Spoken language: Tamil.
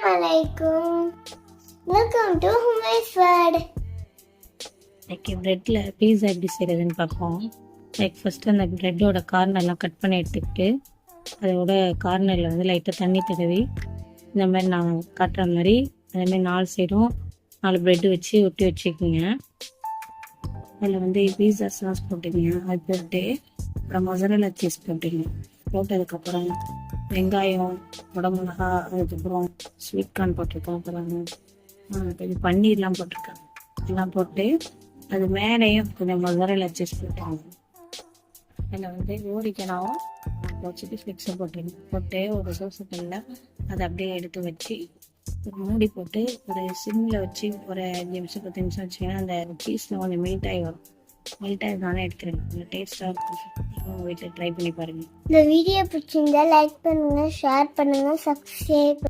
Assalamualaikum. Welcome to Humay's World. இன்னைக்கு ப்ரெட்டில் பீஸா எப்படி செய்கிறதுன்னு பார்ப்போம். ஃபஸ்ட்டு அந்த ப்ரெட்டோட கார்னர்லாம் கட் பண்ணி எடுத்துக்கிட்டு அதோட கார்னரில் வந்து லைட்டாக தண்ணி தடவி இந்த மாதிரி நான் காட்டுற மாதிரி அதேமாதிரி 4 சைடும் 4 ப்ரெட்டு வச்சு ஒட்டி வச்சுக்கோங்க. அதில் வந்து பீஸா சாஸ் போட்டுக்கங்க. அது போட்டு அப்புறம் மொசரல்லா சீஸ் போட்டுக்கங்க. போட்டதுக்கப்புறம் வெங்காயம், குடமிளகா, அதுக்கப்புறம் ஸ்வீட் கார்ன் போட்டிருக்கோம், அப்புறம் கொஞ்சம் பன்னீர்லாம் போட்டிருக்கேன். எல்லாம் போட்டு அது மேலேயும் கொஞ்சம் மொசரல்லா சீஸ் போட்டாங்க. அதில் வந்து ஓடிக்கனாவும் வச்சுட்டு ஃப்ளிக்ஸை போட்டு ஒரு சோசத்தில் அதை அப்படியே எடுத்து வச்சு ஒரு மூடி போட்டு ஒரு சிம்மில் வச்சு ஒரு 5 நிமிஷம் 10 நிமிஷம் வச்சிங்கன்னா அந்த சீஸில் கொஞ்சம் மெல்ட் ஆகி வரும். மெல்ட் ஆகி தானே எடுத்துருங்க. கொஞ்சம் டேஸ்ட்டாக இருக்கும். உங்கள் வீட்டில் ட்ரை பண்ணி பாருங்கள். இந்த வீடியோ பிடிச்சிருந்தா லைக் பண்ணுங்க, ஷேர் பண்ணுங்க, சப்ஸ்கிரைப்